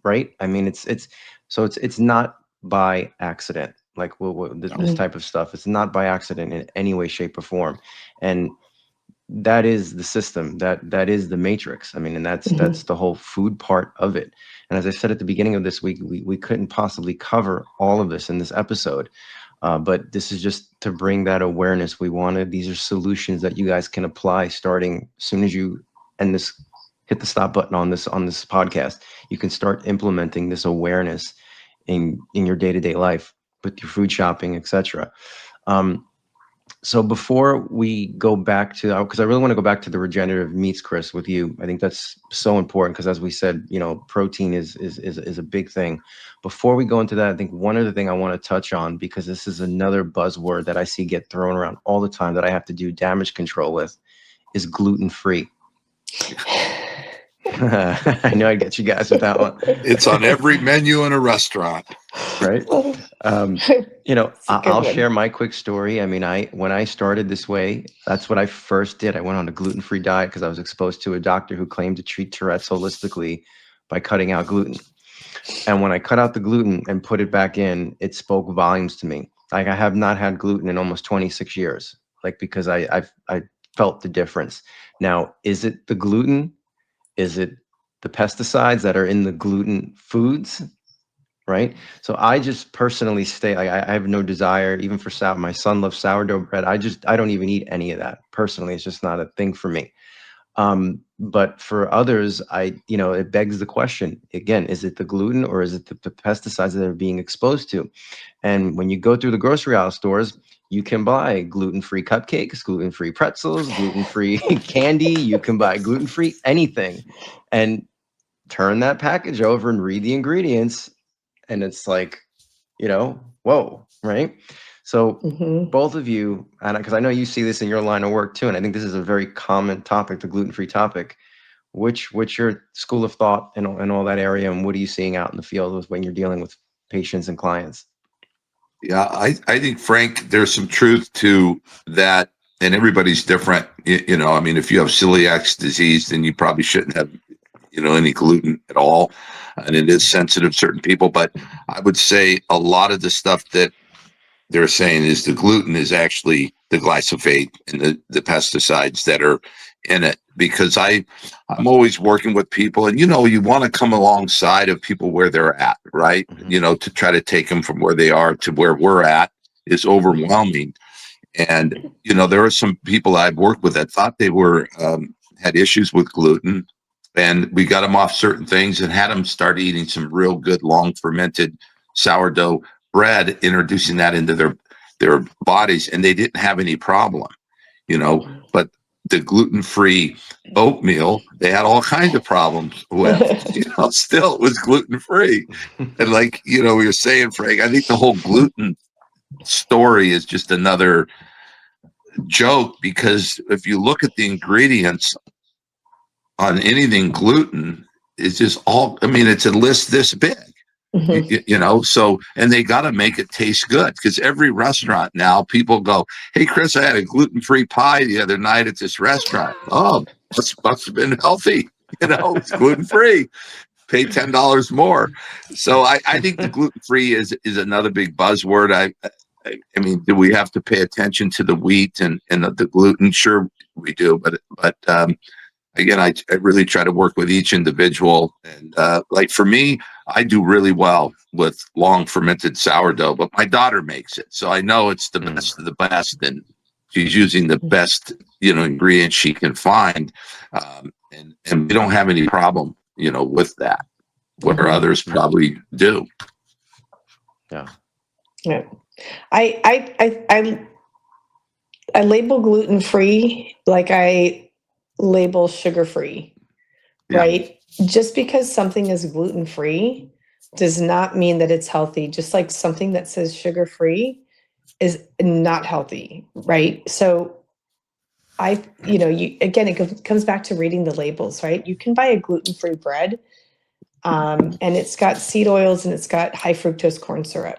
right? I mean, it's not by accident. Like this type of stuff, it's not by accident in any way, shape, or form. And that is the system. That is the matrix. I mean, and that's the whole food part of it. And as I said at the beginning of this week, we couldn't possibly cover all of this in this episode. But this is just to bring that awareness. These are solutions that you guys can apply starting as soon as you end this, hit the stop button on this podcast. You can start implementing this awareness in your day-to-day life with your food shopping, etc. So before we go back to, because I really want to go back to the regenerative meats, Chris, with you. I think that's so important because, as we said, protein is a big thing. Before we go into that, I think one other thing I want to touch on, because this is another buzzword that I see get thrown around all the time that I have to do damage control with, is gluten-free. I know I'd get you guys with that one, It's on every menu in a restaurant. right? It's a good I'll one. share my quick story. I mean, when I started this way, that's what I first did. I went on a gluten-free diet because I was exposed to a doctor who claimed to treat Tourette's holistically by cutting out gluten. And when I cut out the gluten and put it back in, it spoke volumes to me. Like, I have not had gluten in almost 26 years, like, because I felt the difference. Now, is it the gluten? Is it the pesticides that are in the gluten foods? Right. So I just personally stay, I have no desire even for sour. My son loves sourdough bread. I don't even eat any of that personally. It's just not a thing for me. But for others, it begs the question again, is it the gluten or is it the pesticides that they're being exposed to? And when you go through the grocery aisle stores, you can buy gluten-free cupcakes, gluten-free pretzels, gluten-free candy. You can buy gluten-free anything, and turn that package over and read the ingredients. And it's like, whoa, right? So Mhm. both of you, and because I know you see this in your line of work too, and I think this is a very common topic, the gluten-free topic. What's your school of thought in all that area, and what are you seeing out in the field when you're dealing with patients and clients? Yeah, I think, Frank, there's some truth to that, and everybody's different. I mean, if you have celiac disease, then you probably shouldn't have, any gluten at all. And it is sensitive to certain people. But I would say a lot of the stuff that they're saying is the gluten is actually the glyphosate and the pesticides that are in it. Because I'm always working with people, and you want to come alongside of people where they're at, right? Mhm. To try to take them from where they are to where we're at is overwhelming. And there are some people I've worked with that thought they were had issues with gluten, and we got them off certain things and had them start eating some real good long fermented sourdough bread, introducing that into their bodies, and they didn't have any problem. But the gluten-free oatmeal, they had all kinds of problems with. Still it was gluten-free. And like, we were saying, Frank, I think the whole gluten story is just another joke, because if you look at the ingredients on anything gluten, it's just I mean, it's a list this big. Mhm. So, and they got to make it taste good, because every restaurant now, people go, "Hey, Chris, I had a gluten-free pie the other night at this restaurant. Oh, must have been healthy. It's gluten-free. Pay $10 more." So I think the gluten-free is another big buzzword. I mean, do we have to pay attention to the wheat and the gluten? Sure, we do. But again, I really try to work with each individual. And like for me, I do really well with long fermented sourdough, but my daughter makes it, so I know it's the best of the best, and she's using the best ingredients she can find, and we don't have any problem with that, where Mhm. others probably do. Yeah. Yeah. I label gluten free like I label sugar free, Yeah. right? Just because something is gluten free does not mean that it's healthy. Just like something that says sugar free is not healthy, right? So you again, comes back to reading the labels, right? You can buy a gluten free bread, and it's got seed oils and it's got high fructose corn syrup.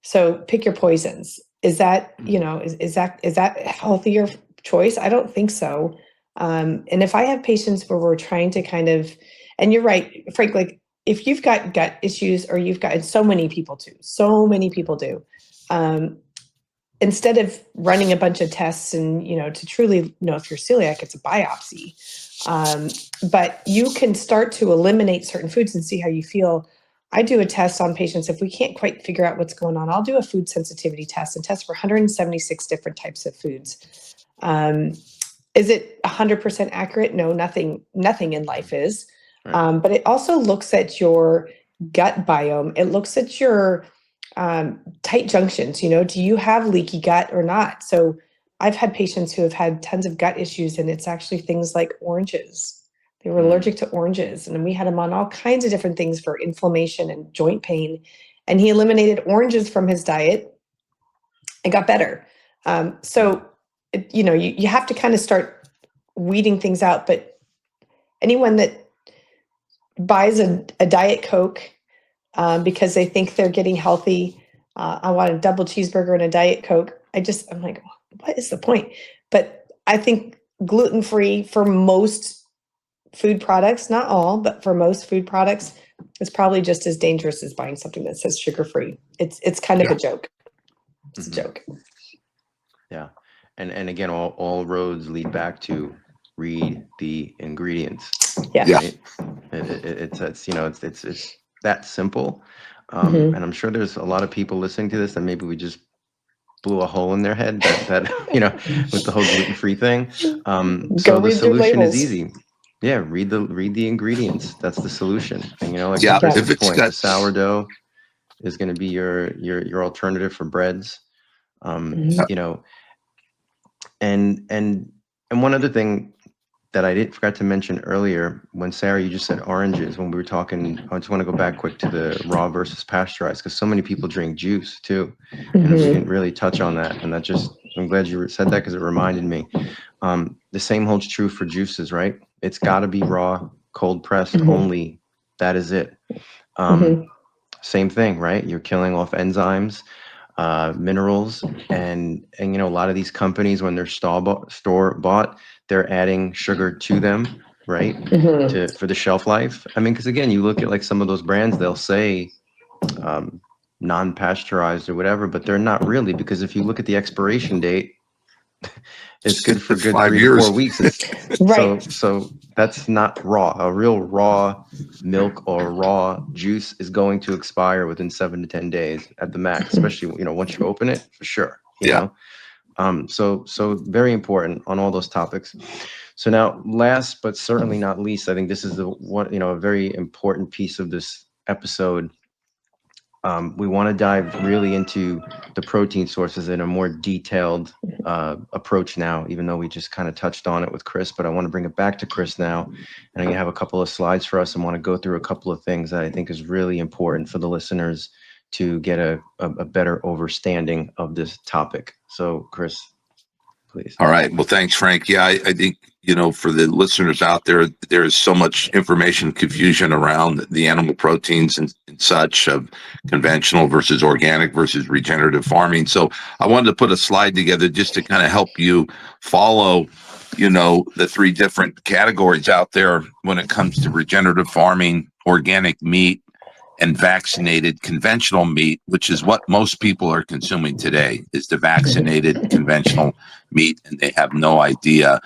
So pick your poisons. Is that is that a healthier choice? I don't think so. And if I have patients where we're trying to kind of, and you're right, Frank, like if you've got gut issues or you've got, and so many people do. Um, Instead of running a bunch of tests and to truly know if you're celiac, it's a biopsy. But you can start to eliminate certain foods and see how you feel. I do a test on patients. If we can't quite figure out what's going on, I'll do a food sensitivity test and test for 176 different types of foods. Is it 100% accurate? No, nothing in life is. Right. But it also looks at your gut biome. It looks at your tight junctions. Do you have leaky gut or not? So I've had patients who have had tons of gut issues, and it's actually things like oranges. They were allergic to oranges, and we had him on all kinds of different things for inflammation and joint pain. And he eliminated oranges from his diet and got better. So, you have to kind of start weeding things out. But anyone that buys a Diet Coke because they think they're getting healthy. I want a double cheeseburger and a Diet Coke. I'm like, what is the point? But I think gluten-free for most food products, not all, but for most food products, is probably just as dangerous as buying something that says sugar-free. It's kind of a joke. It's a joke. Yeah. And again, all roads lead back to read the ingredients. Yeah. Right? It's that simple. And I'm sure there's a lot of people listening to this that maybe we just blew a hole in their head that with the whole gluten-free thing. So the read their solution is labels. easy. Yeah, read the ingredients. That's the solution. And like Yeah, Chris's if it's point, got the sourdough is going to be your alternative for breads. And one other thing that I forgot to mention earlier, when Sarah, you just said oranges, when we were talking, I just want to go back quick to the raw versus pasteurized, because so many people drink juice too. And we didn't really touch on that. And I'm glad you said that, because it reminded me. The same holds true for juices, right? It's got to be raw, cold pressed only. That is it. Same thing, right? You're killing off enzymes, minerals, and a lot of these companies, when they're store bought, they're adding sugar to them, right? For the shelf life. I mean, because again, you look at like some of those brands, they'll say non-pasteurized or whatever, but they're not really, because if you look at the expiration date, it's good for good 5 3 years. to 4 weeks. Right. So that's not raw. A real raw milk or raw juice is going to expire within 7 to 10 days at the max, especially once you open it, for sure. You know. So very important on all those topics. So now, last but certainly not least, I think this is a very important piece of this episode. We want to dive really into the protein sources in a more detailed approach now, even though we just kind of touched on it with Chris, but I want to bring it back to Chris now. And I have a couple of slides for us and want to go through a couple of things that I think is really important for the listeners to get a better understanding of this topic. So Chris, please. All right. Well, thanks, Frank. Yeah, I think, for the listeners out there, there's so much information confusion around the animal proteins and such, of conventional versus organic versus regenerative farming. So I wanted to put a slide together just to kind of help you follow, the 3 different categories out there when it comes to regenerative farming, organic meat, and vaccinated conventional meat, which is what most people are consuming today, is the vaccinated conventional meat, and they have no idea.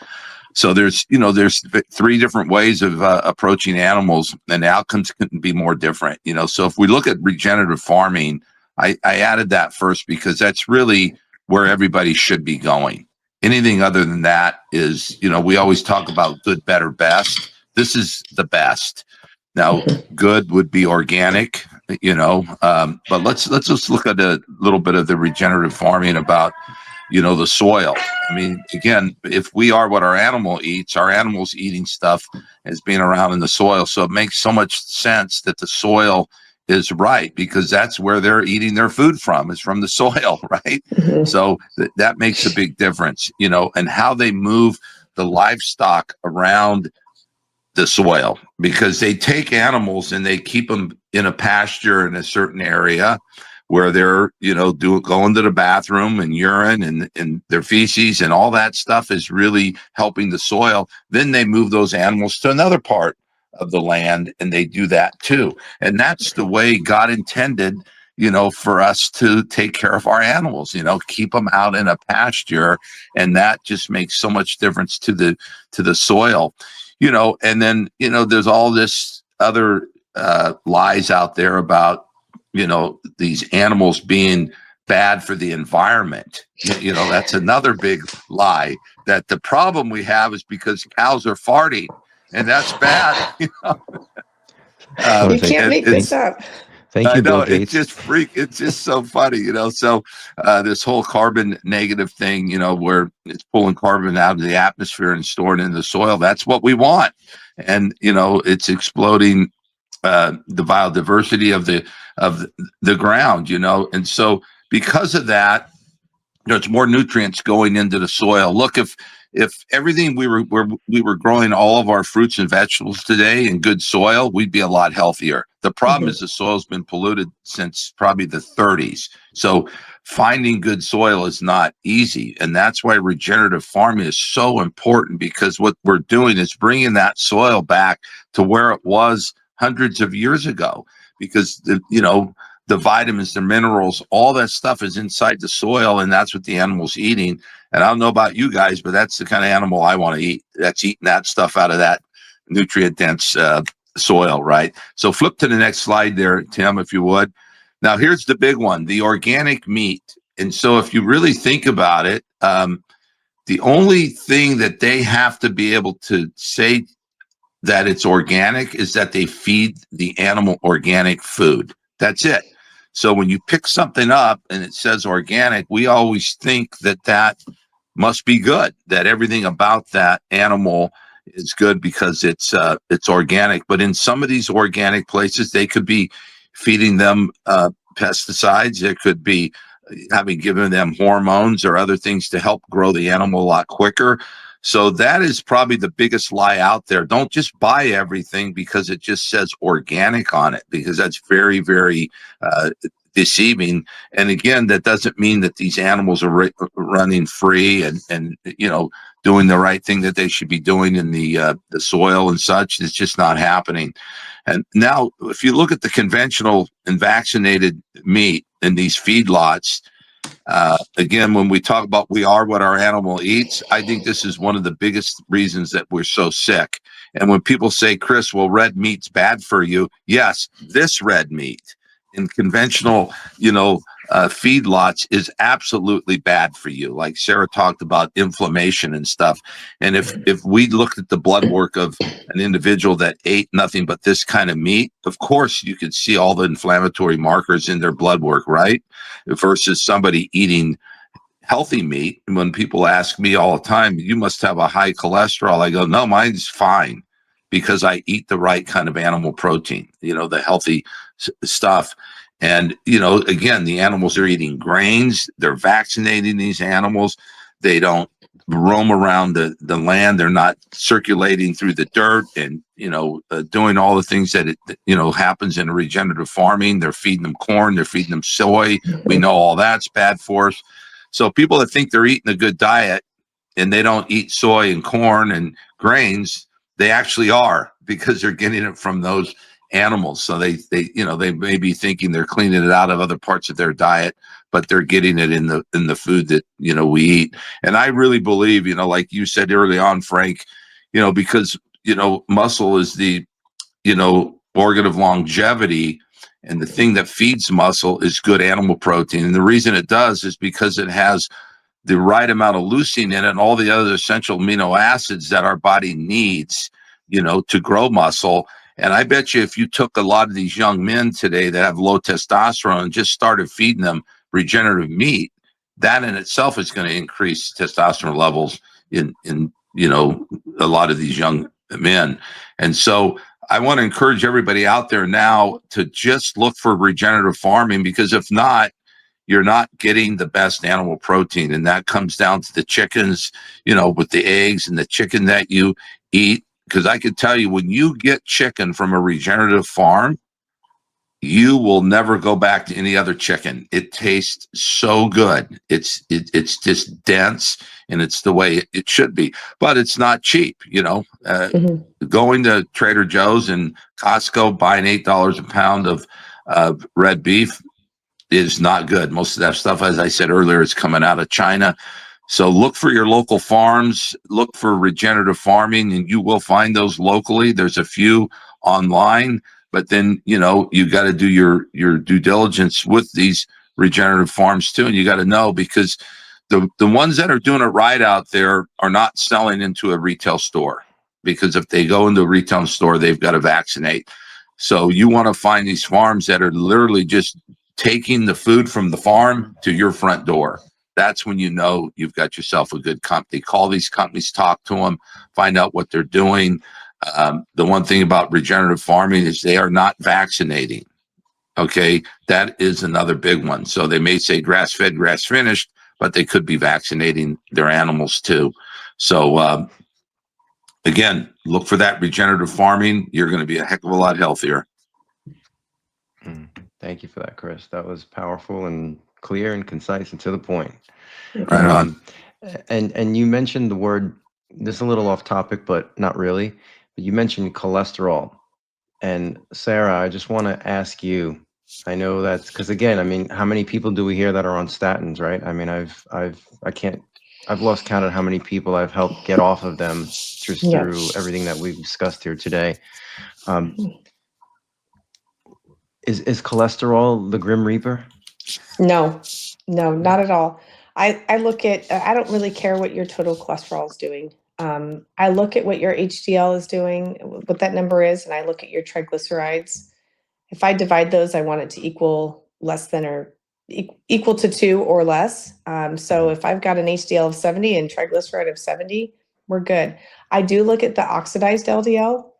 So there's 3 different ways of approaching animals, and the outcomes couldn't be more different. So if we look at regenerative farming, I added that first because that's really where everybody should be going. Anything other than that is, we always talk about good, better, best. This is the best. Now, good would be organic, but let's just look at a little bit of the regenerative farming about, the soil. I mean, again, if we are what our animal eats, our animal's eating stuff as being around in the soil. So it makes so much sense that the soil is right, because that's where they're eating their food from, is from the soil, right? So that makes a big difference, and how they move the livestock around the soil, because they take animals and they keep them in a pasture in a certain area where they're, going to the bathroom and urine and their feces and all that stuff is really helping the soil. Then they move those animals to another part of the land and they do that too. And that's the way God intended, for us to take care of our animals, keep them out in a pasture. And that just makes so much difference to the soil. And then, there's all this other lies out there about, these animals being bad for the environment. That's another big lie, that the problem we have is because cows are farting, and that's bad. You can't make this up. Thank you, Bill I know, Gates. it's just so funny, So this whole carbon negative thing, where it's pulling carbon out of the atmosphere and storing it in the soil, that's what we want. And, it's exploding the biodiversity of the ground, And so because of that, there's more nutrients going into the soil. Look, if if everything we were growing all of our fruits and vegetables today in good soil, we'd be a lot healthier. The problem is the soil's been polluted since probably the 30s. So finding good soil is not easy. And that's why regenerative farming is so important, because what we're doing is bringing that soil back to where it was hundreds of years ago, because the vitamins, the minerals, all that stuff is inside the soil, and that's what the animal's eating. And I don't know about you guys, but that's the kind of animal I want to eat. That's eating that stuff out of that nutrient-dense soil, right? So flip to the next slide there, Tim, if you would. Now, here's the big one, the organic meat. And so if you really think about it, the only thing that they have to be able to say that it's organic is that they feed the animal organic food. That's it. So when you pick something up and it says organic, we always think that that must be good, that everything about that animal is good because it's organic. But in some of these organic places, they could be feeding them pesticides. It could be having given them hormones or other things to help grow the animal a lot quicker. So that is probably the biggest lie out there. Don't just buy everything because it just says organic on it, because that's very, very deceiving. And again, that doesn't mean that these animals are running free and doing the right thing that they should be doing in the soil and such. It's just not happening. And now, if you look at the conventional and vaccinated meat in these feedlots, again, when we talk about we are what our animal eats, I think this is one of the biggest reasons that we're so sick. And when people say, Chris, well, red meat's bad for you. Yes, this red meat in conventional, feedlots is absolutely bad for you. Like Sarah talked about inflammation and stuff. And if we looked at the blood work of an individual that ate nothing but this kind of meat, of course you could see all the inflammatory markers in their blood work, right? Versus somebody eating healthy meat. And when people ask me all the time, you must have a high cholesterol, I go, no, mine's fine, because I eat the right kind of animal protein, the healthy stuff. And, again, the animals are eating grains. They're vaccinating these animals. They don't roam around the land. They're not circulating through the dirt and, doing all the things that happens in regenerative farming. They're feeding them corn. They're feeding them soy. We know all that's bad for us. So people that think they're eating a good diet and they don't eat soy and corn and grains, they actually are, because they're getting it from those animals. So they may be thinking they're cleaning it out of other parts of their diet, but they're getting it in the food that, we eat. And I really believe, like you said early on, Frank, because, muscle is the, organ of longevity. And the thing that feeds muscle is good animal protein. And the reason it does is because it has the right amount of leucine in it and all the other essential amino acids that our body needs, to grow muscle. And I bet you if you took a lot of these young men today that have low testosterone and just started feeding them regenerative meat, that in itself is going to increase testosterone levels in a lot of these young men. And so I want to encourage everybody out there now to just look for regenerative farming, because if not, you're not getting the best animal protein. And that comes down to the chickens, with the eggs and the chicken that you eat. Because I can tell you, when you get chicken from a regenerative farm, you will never go back to any other chicken. It tastes so good. It's just dense, and it's the way it should be. But it's not cheap, Going to Trader Joe's and Costco, buying $8 a pound of red beef is not good. Most of that stuff, as I said earlier, is coming out of China. So look for your local farms, look for regenerative farming, and you will find those locally. There's a few online, but then, you got to do your due diligence with these regenerative farms too. And you got to know, because the ones that are doing it right out there are not selling into a retail store, because if they go into a retail store, they've got to vaccinate. So you want to find these farms that are literally just taking the food from the farm to your front door. That's when you've got yourself a good company. Call these companies, talk to them, find out what they're doing. The one thing about regenerative farming is they are not vaccinating. Okay, that is another big one. So they may say grass-fed, grass-finished, but they could be vaccinating their animals too. So again, look for that regenerative farming. You're going to be a heck of a lot healthier. Thank you for that, Chris. That was powerful and clear and concise and to the point. Right on. And you mentioned the word, this is a little off topic, but not really. But you mentioned cholesterol. And Sarah, I just want to ask you, I know that's because again, I mean, how many people do we hear that are on statins, right? I mean, I've lost count of how many people I've helped get off of them just Yeah. through everything that we've discussed here today. Is cholesterol the Grim Reaper? No, not at all. I look at, I don't really care what your total cholesterol is doing. I look at what your HDL is doing, what that number is, and I look at your triglycerides. If I divide those, I want it to equal less than or equal to 2 or less. So if I've got an HDL of 70 and triglyceride of 70, we're good. I do look at the oxidized LDL,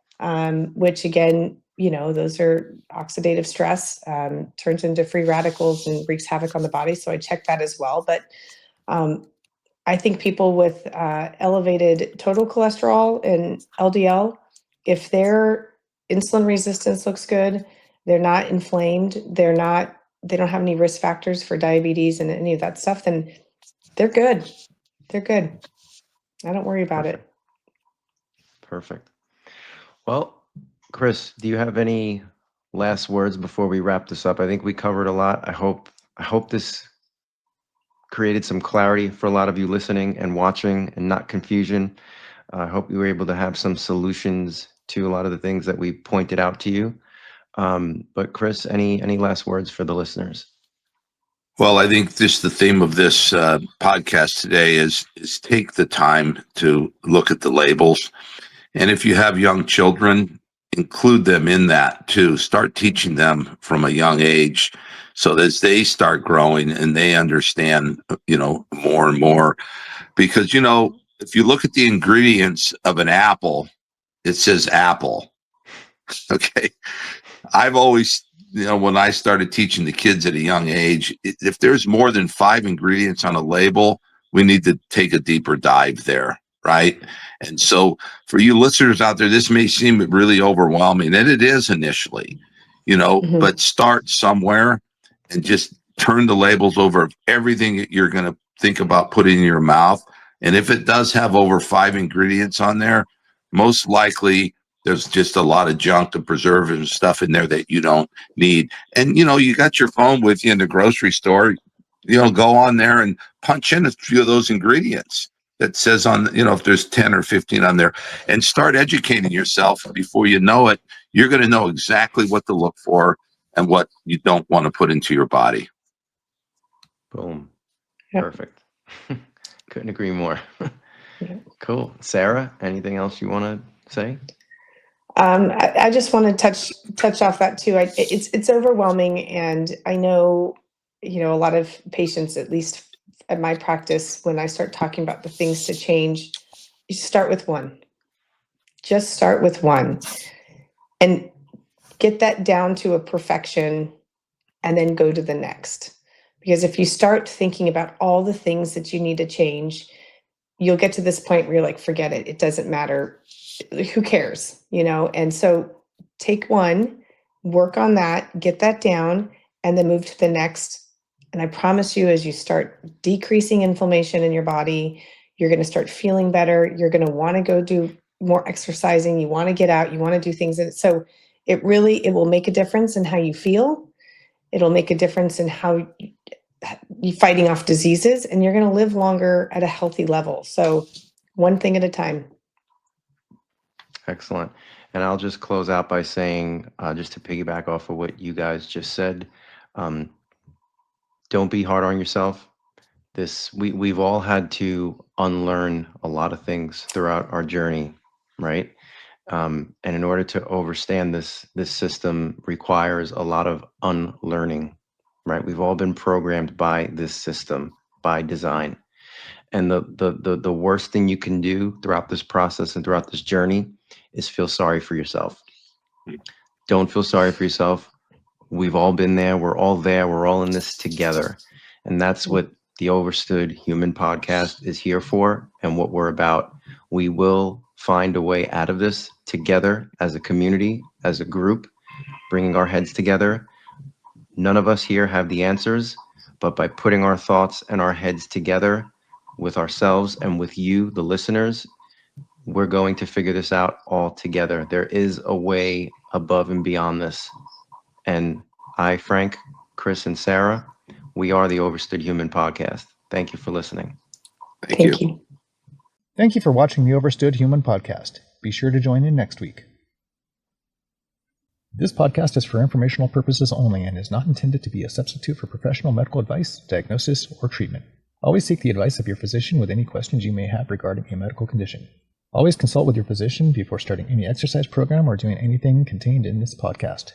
which again, those are oxidative stress, turns into free radicals and wreaks havoc on the body. So I check that as well. But I think people with elevated total cholesterol and LDL, if their insulin resistance looks good, they're not inflamed, they don't have any risk factors for diabetes and any of that stuff, then they're good. They're good. I don't worry about it. Perfect. Well, Chris, do you have any last words before we wrap this up? I think we covered a lot. I hope this created some clarity for a lot of you listening and watching and not confusion. I hope you were able to have some solutions to a lot of the things that we pointed out to you. But Chris, any last words for the listeners? Well, I think the theme of this podcast today is take the time to look at the labels. And if you have young children, include them in that too. Start teaching them from a young age so that as they start growing and they understand, more and more. Because, if you look at the ingredients of an apple, it says apple. Okay. I've always, when I started teaching the kids at a young age, if there's more than 5 ingredients on a label, we need to take a deeper dive there. Right. And so for you listeners out there, this may seem really overwhelming, and it is initially, but start somewhere and just turn the labels over of everything that you're going to think about putting in your mouth. And if it does have over 5 ingredients on there, most likely there's just a lot of junk and preservatives and stuff in there that you don't need. And, you got your phone with you in the grocery store, go on there and punch in a few of those ingredients that says on, if there's 10 or 15 on there, and start educating yourself. Before you know it, you're going to know exactly what to look for and what you don't want to put into your body. Boom. Yep. Perfect. Couldn't agree more. Yeah. Cool. Sarah, anything else you want to say? I just want to touch off that too. It's overwhelming, and I know, a lot of patients, at least at my practice, when I start talking about the things to change, you start with one. Just start with one, and get that down to a perfection, and then go to the next. Because if you start thinking about all the things that you need to change, you'll get to this point where you're like, forget it. It doesn't matter. Who cares? And so take one, work on that, get that down, and then move to the next. And I promise you, as you start decreasing inflammation in your body, you're going to start feeling better. You're going to want to go do more exercising. You want to get out. You want to do things. So it will make a difference in how you feel. It'll make a difference in how you're fighting off diseases, and you're going to live longer at a healthy level. So one thing at a time. Excellent. And I'll just close out by saying, just to piggyback off of what you guys just said, don't be hard on yourself. We've all had to unlearn a lot of things throughout our journey, right? And in order to overstand this system requires a lot of unlearning, right? We've all been programmed by this system by design. And the worst thing you can do throughout this process and throughout this journey is feel sorry for yourself. Don't feel sorry for yourself. We've all been there. We're all there. We're all in this together. And that's what the Overstood Human podcast is here for and what we're about. We will find a way out of this together as a community, as a group, bringing our heads together. None of us here have the answers, but by putting our thoughts and our heads together with ourselves and with you, the listeners, we're going to figure this out all together. There is a way above and beyond this. And I, Frank, Chris, and Sarah, we are the Overstood Human podcast. Thank you for listening. Thank you. Thank you. Thank you for watching the Overstood Human podcast. Be sure to join in next week. This podcast is for informational purposes only and is not intended to be a substitute for professional medical advice, diagnosis, or treatment. Always seek the advice of your physician with any questions you may have regarding a medical condition. Always consult with your physician before starting any exercise program or doing anything contained in this podcast.